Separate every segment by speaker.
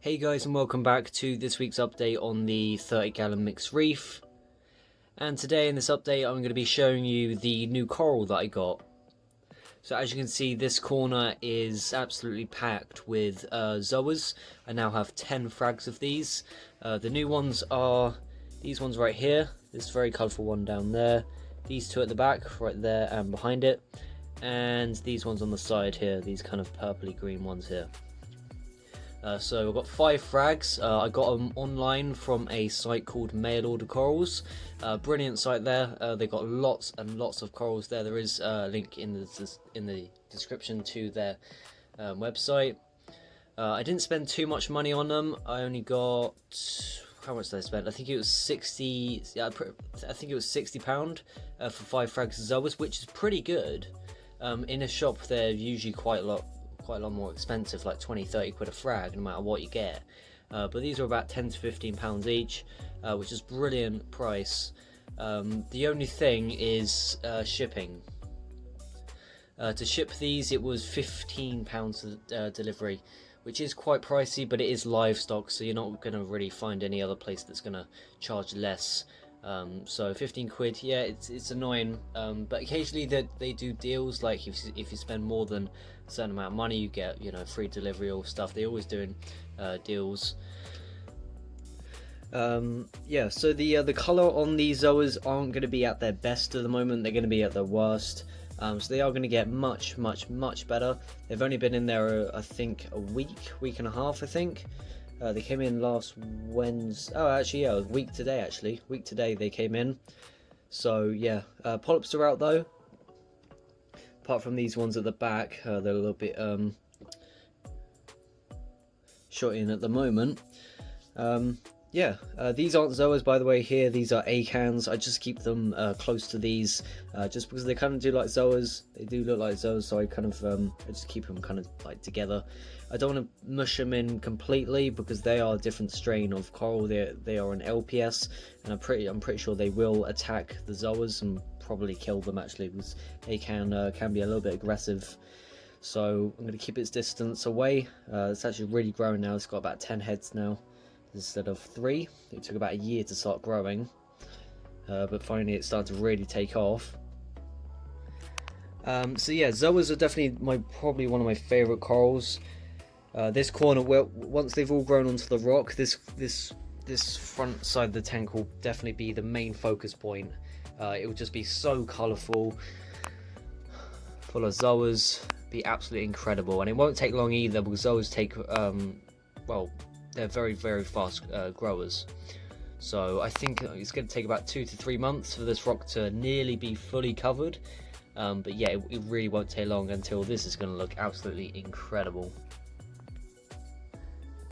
Speaker 1: Hey guys, and welcome back to this week's update on the 30-gallon mixed reef. And today in this update I'm going to be showing you the new coral that I got. So as you can see, this corner is absolutely packed with Zoas. I now have 10 frags of these. The new ones are these ones right here, this very colourful one down there, these two at the back, right there and behind it, and these ones on the side here, these kind of purpley green ones here. So I've got 5 frags. I got them online from a site called Mailordercorals. Brilliant site there. They've got lots and lots of corals there. There is a link in the description to their website. I didn't spend too much money on them. I only got, how much did I spend? I think it was 60. Yeah, I think it was £60 for 5 frags of Zoas, which is pretty good. In a shop, they're usually quite a lot more expensive, like 20-30 quid a frag, no matter what you get. But these are about 10 to 15 pounds each, which is brilliant price. The only thing is shipping. To ship these, it was £15 delivery, which is quite pricey, but it is livestock, so you're not going to really find any other place that's going to charge less. So 15 quid, yeah, it's annoying, but occasionally they do deals, like if you spend more than a certain amount of money, you get, you know, free delivery or stuff. They're always doing deals. Yeah, so the colour on these Zoas aren't going to be at their best at the moment. They're going to be at their worst. So they are going to get much better. They've only been in there, I think, a week and a half, I think. They came in last Wednesday. Oh, actually, yeah, it was week today they came in. So yeah, polyps are out though. Apart from these ones at the back, they're a little bit shot in at the moment. Yeah, these aren't Zoas, by the way. Here, these are acans. I just keep them close to these, just because they kind of do like Zoas. They do look like Zoas, so I kind of I just keep them kind of like together. I don't want to mush them in completely because they are a different strain of coral. They are an LPS, and I'm pretty sure they will attack the Zoas and probably kill them actually, because they can be a little bit aggressive. So I'm going to keep its distance away. It's actually really growing now. It's got about 10 heads now instead of 3. It took about a year to start growing, but finally it started to really take off. So yeah, Zoas are definitely probably one of my favourite corals. This corner, once they've all grown onto the rock, this front side of the tank will definitely be the main focus point. It will just be so colourful, full of Zoas, be absolutely incredible. And it won't take long either, because Zoas take well, they're very fast growers. So I think it's going to take about 2 to 3 months for this rock to nearly be fully covered. But yeah, it really won't take long until this is going to look absolutely incredible.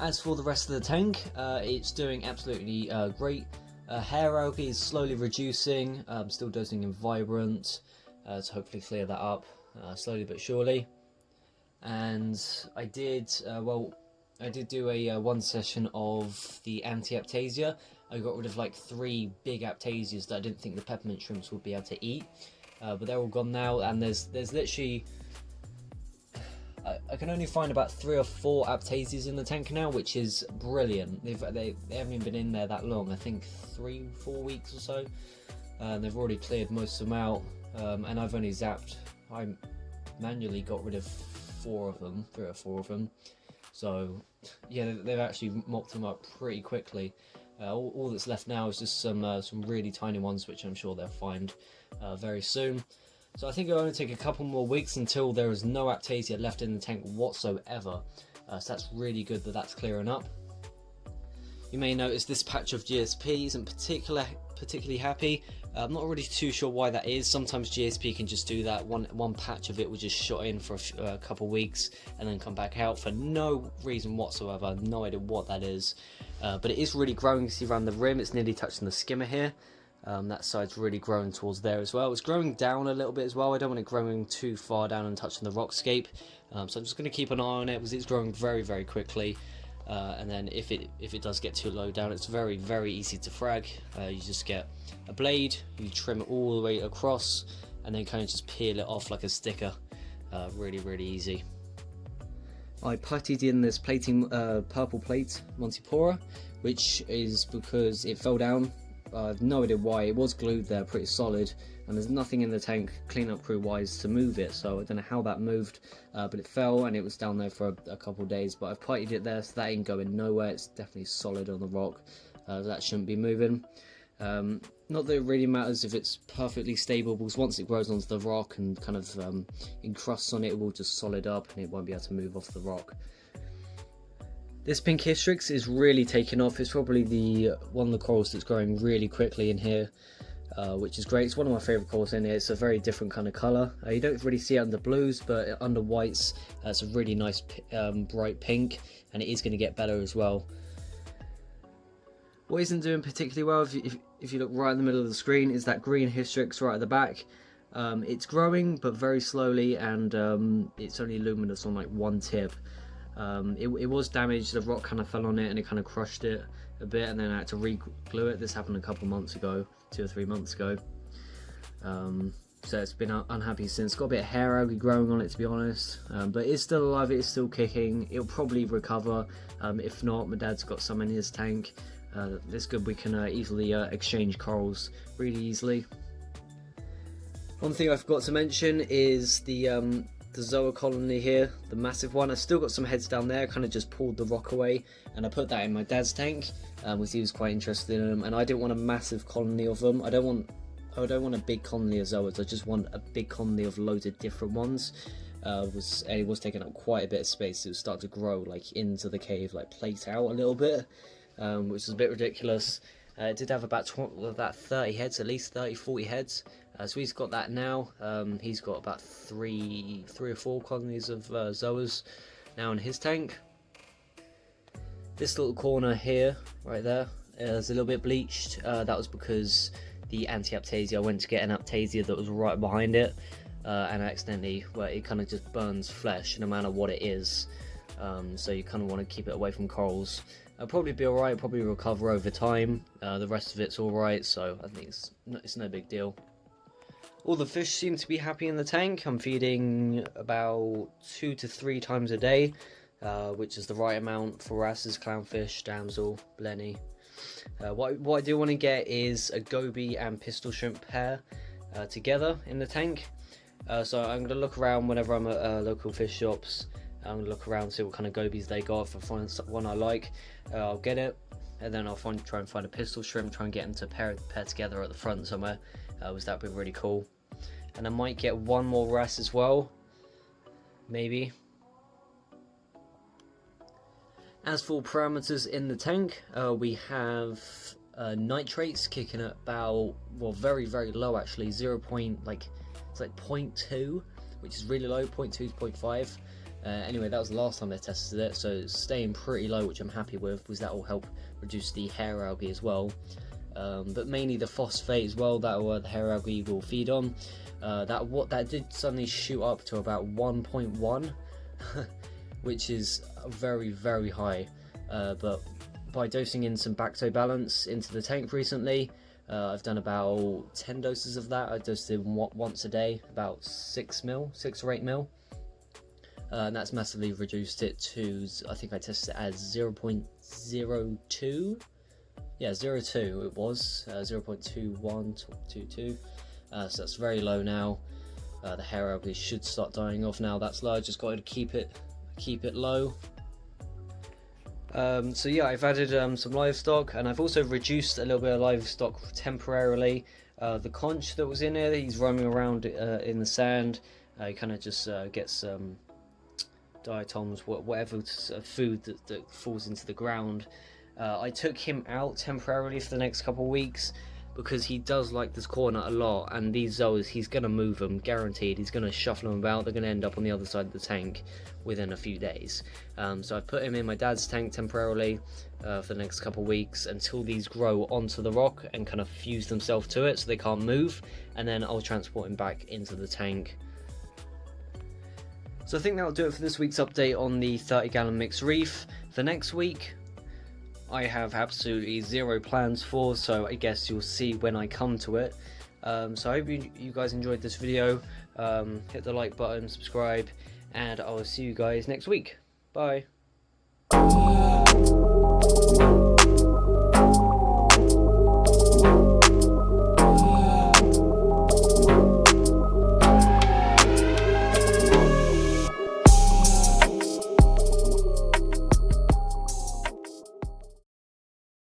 Speaker 1: As for the rest of the tank, it's doing absolutely great. Hair algae is slowly reducing. Still dosing in Vibrant to hopefully clear that up slowly but surely. And I did do a one session of the Antiapptasia. I got rid of like 3 big Aptasias that I didn't think the peppermint shrimps would be able to eat, but they're all gone now. And there's literally I can only find about 3 or 4 Aptasias in the tank now, which is brilliant. They haven't even been in there that long. I think 3-4 weeks or so. They've already cleared most of them out, and I've only zapped. I manually got rid of 3 or 4 of them. So yeah, they've actually mopped them up pretty quickly. All that's left now is just some really tiny ones, which I'm sure they'll find very soon. So I think it'll only take a couple more weeks until there is no Aptasia left in the tank whatsoever. So that's really good that that's clearing up. You may notice this patch of GSP isn't particularly happy. I'm not really too sure why that is. Sometimes GSP can just do that. One patch of it will just shot in for a couple weeks and then come back out for no reason whatsoever. I have no idea what that is. But it is really growing. You see around the rim, it's nearly touching the skimmer here. That side's really growing towards there as well. It's growing down a little bit as well. I don't want it growing too far down and touching the rockscape. So I'm just going to keep an eye on it because it's growing very quickly. And then if it does get too low down, it's very easy to frag. You just get a blade, you trim it all the way across, and then kind of just peel it off like a sticker. Really easy. I puttied in this plating purple plate Montipora, which is because it fell down. I have no idea why. It was glued there pretty solid, and there's nothing in the tank cleanup crew wise to move it, so I don't know how that moved, but it fell and it was down there for a couple of days. But I've puttied it there, so that ain't going nowhere. It's definitely solid on the rock. That shouldn't be moving. Not that it really matters if it's perfectly stable, because once it grows onto the rock and kind of encrusts on it, it will just solid up and it won't be able to move off the rock. This pink Hystrix is really taking off. It's probably the one of the corals that's growing really quickly in here, which is great. It's one of my favourite corals in here. It's a very different kind of colour. You don't really see it under blues, but under whites, it's a really nice bright pink, and it is going to get better as well. What isn't doing particularly well, if you look right in the middle of the screen, is that green Hystrix right at the back. It's growing, but very slowly, and it's only luminous on like one tip. It was damaged. The rock kind of fell on it and it kind of crushed it a bit, and then I had to re-glue it. This happened a couple months ago, 2 or 3 months ago. So it's been unhappy since. Got a bit of hair algae growing on it, to be honest, but it's still alive. It's still kicking. It'll probably recover. If not, my dad's got some in his tank. This good. We can easily exchange corals really easily. One thing I forgot to mention is the Zoa Colony here, the massive one. I still got some heads down there. I kind of just pulled the rock away and I put that in my dad's tank, because he was quite interested in them, and I didn't want a massive colony of them. I don't want a big colony of Zoas. I just want a big colony of loads of different ones. It was taking up quite a bit of space. It would start to grow like into the cave, like plate out a little bit, which is a bit ridiculous. It did have about 30 heads, at least 30-40 heads. So he's got that now. He's got about three or four colonies of Zoas now in his tank. This little corner here, right there, is a little bit bleached. That was because the Antiapptasia, I went to get an Aptasia that was right behind it, and accidentally, well, it kind of just burns flesh no matter what it is. So you kind of want to keep it away from corals. It'll probably be alright, probably recover over time. The rest of it's alright, so I think it's no big deal. All the fish seem to be happy in the tank. I'm feeding about 2 to 3 times a day, which is the right amount for wrasses, clownfish, damsel, blenny. What I do want to get is a goby and pistol shrimp pair together in the tank. So I'm going to look around whenever I'm at local fish shops. I'm going to look around, see what kind of gobies they got. If I find one I like, I'll get it. And then I'll try and find a pistol shrimp, try and get them to pair together at the front somewhere. That would be really cool. And I might get one more wrasse as well, maybe. As for parameters in the tank, we have nitrates kicking at about, well, very low actually, it's like 0.2, which is really low. 0.2 to 0.5. Anyway, that was the last time I tested it, so it's staying pretty low, which I'm happy with, because that will help reduce the hair algae as well. But mainly the phosphate as well, that the hair algae will feed on. That did suddenly shoot up to about 1.1, which is very high. But by dosing in some Bacto Balance into the tank recently, I've done about 10 doses of that. I dosed it once a day, about 6 or 8 mil. And that's massively reduced it to, I think I tested it as 0.02. Yeah, 0.2 it was, 0.21 to 22. So that's very low now. The hair algae should start dying off now. That's low. Just got to keep it low. So yeah, I've added some livestock, and I've also reduced a little bit of livestock temporarily. The conch that was in here, he's roaming around in the sand. He kind of just gets diatoms, whatever food that falls into the ground. I took him out temporarily for the next couple of weeks because he does like this corner a lot, and these zoas, he's going to move them, guaranteed. He's going to shuffle them about. They're going to end up on the other side of the tank within a few days. So I put him in my dad's tank temporarily for the next couple of weeks until these grow onto the rock and kind of fuse themselves to it so they can't move, and then I'll transport him back into the tank. So I think that'll do it for this week's update on the 30-gallon mixed reef. For next week, I have absolutely zero plans for, so I guess you'll see when I come to it. So I hope you guys enjoyed this video. Hit the like button, subscribe, and I will see you guys next week. Bye.